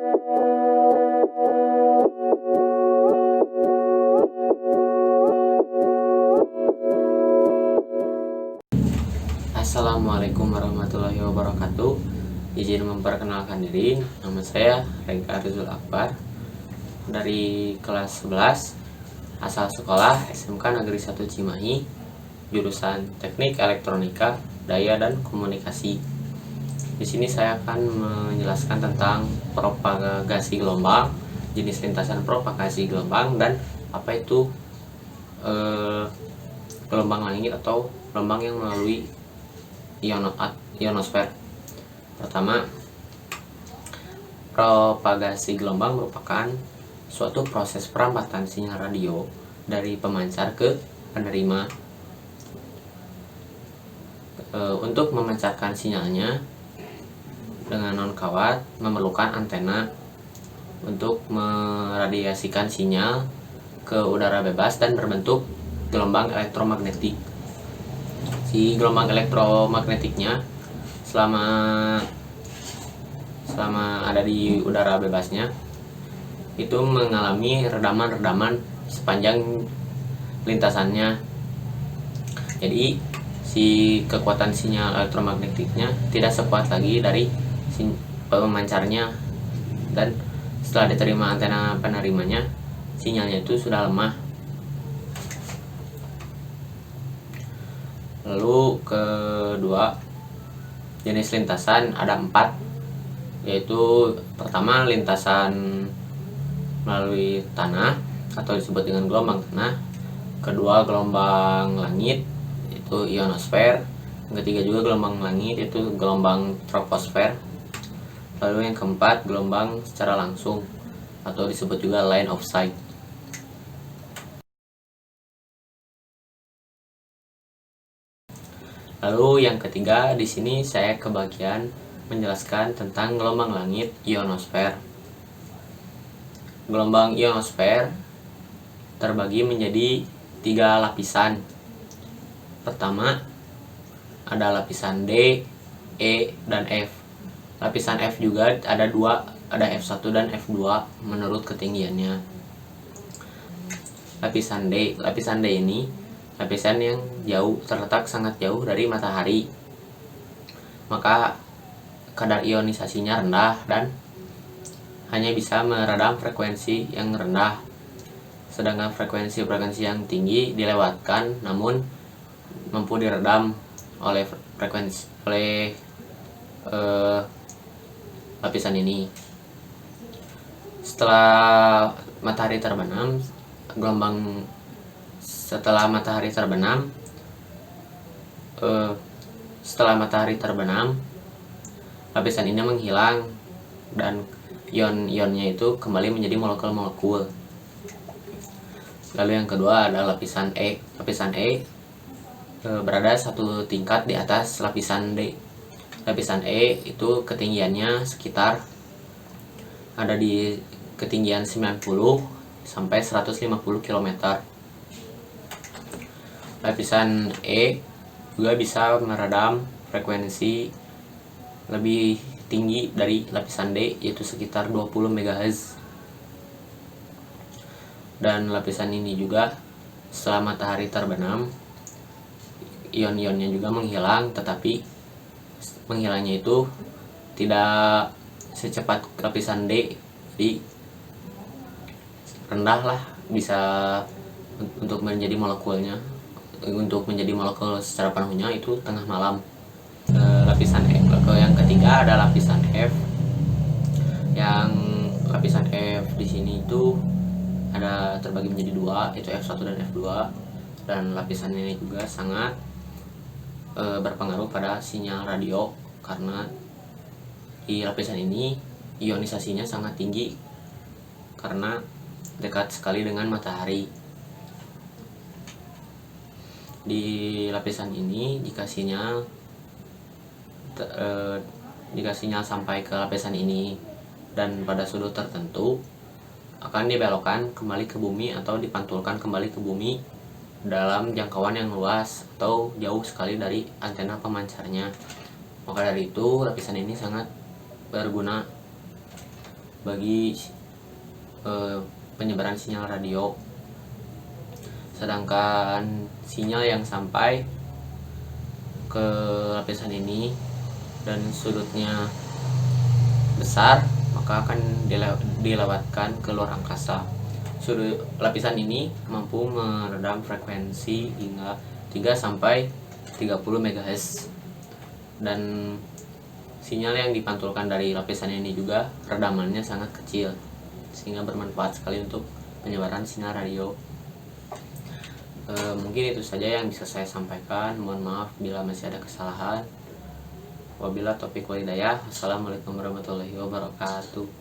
Assalamualaikum warahmatullahi wabarakatuh. Izin memperkenalkan diri, nama saya Rega Rizul Akbar dari kelas 11, asal sekolah SMK Negeri 1 Cimahi, jurusan Teknik Elektronika, Daya dan Komunikasi. Di sini saya akan menjelaskan tentang propagasi gelombang, jenis lintasan propagasi gelombang, dan apa itu gelombang langit atau gelombang yang melalui ionosfer. Pertama, propagasi gelombang merupakan suatu proses perampatan sinyal radio dari pemancar ke penerima. Untuk memancarkan sinyalnya dengan non-kawat memerlukan antena untuk meradiasikan sinyal ke udara bebas dan berbentuk gelombang elektromagnetik. Si gelombang elektromagnetiknya selama ada di udara bebasnya itu mengalami redaman sepanjang lintasannya. Jadi si kekuatan sinyal elektromagnetiknya tidak sekuat lagi dari pemancarnya, dan setelah diterima antena penerimanya, sinyalnya itu sudah lemah. Lalu kedua, jenis lintasan ada 4, yaitu pertama lintasan melalui tanah atau disebut dengan gelombang tanah, kedua gelombang langit yaitu ionosfer, yang ketiga juga gelombang langit yaitu gelombang troposfer, lalu yang keempat gelombang secara langsung atau disebut juga line of sight. Lalu yang ketiga, di sini saya kebagian menjelaskan tentang gelombang langit ionosfer. Gelombang ionosfer terbagi menjadi 3 lapisan. Pertama, ada lapisan D, E, dan F. Lapisan F juga ada 2, ada F1 dan F2 menurut ketinggiannya. Lapisan D ini lapisan yang jauh, terletak sangat jauh dari matahari, maka kadar ionisasinya rendah dan hanya bisa meredam frekuensi yang rendah, sedangkan frekuensi yang tinggi dilewatkan namun mampu diredam oleh lapisan ini. Setelah matahari terbenam, lapisan ini menghilang dan ion-ionnya itu kembali menjadi molekul-molekul. Lalu yang kedua ada lapisan E. Lapisan E berada 1 tingkat di atas lapisan D. Lapisan E itu ketinggiannya sekitar ada di ketinggian 90 sampai 150 km. Lapisan E juga bisa meredam frekuensi lebih tinggi dari lapisan D, yaitu sekitar 20 MHz. Dan lapisan ini juga setelah matahari terbenam, ion-ionnya juga menghilang, tetapi menghilangnya itu tidak secepat lapisan D, jadi rendah lah, bisa untuk menjadi molekulnya. Untuk menjadi molekul secara penuhnya itu tengah malam. Lapisan F. Yang ketiga ada lapisan F. Yang lapisan F di sini itu ada terbagi menjadi 2, yaitu F1 dan F2. Dan lapisan ini juga sangat berpengaruh pada sinyal radio, karena di lapisan ini ionisasinya sangat tinggi karena dekat sekali dengan matahari. Di lapisan ini jika sinyal sampai ke lapisan ini dan pada sudut tertentu akan dibelokkan kembali ke bumi atau dipantulkan kembali ke bumi dalam jangkauan yang luas atau jauh sekali dari antena pemancarnya. Maka dari itu lapisan ini sangat berguna bagi penyebaran sinyal radio. Sedangkan sinyal yang sampai ke lapisan ini dan sudutnya besar, maka akan dilewatkan ke luar angkasa. Sudut lapisan ini mampu meredam frekuensi hingga 3 sampai 30 MHz, dan sinyal yang dipantulkan dari lapisan ini juga redamannya sangat kecil, sehingga bermanfaat sekali untuk penyebaran sinyal radio. Mungkin itu saja yang bisa saya sampaikan. Mohon maaf bila masih ada kesalahan. Wabillahi taufiq wal hidayah. Assalamualaikum warahmatullahi wabarakatuh.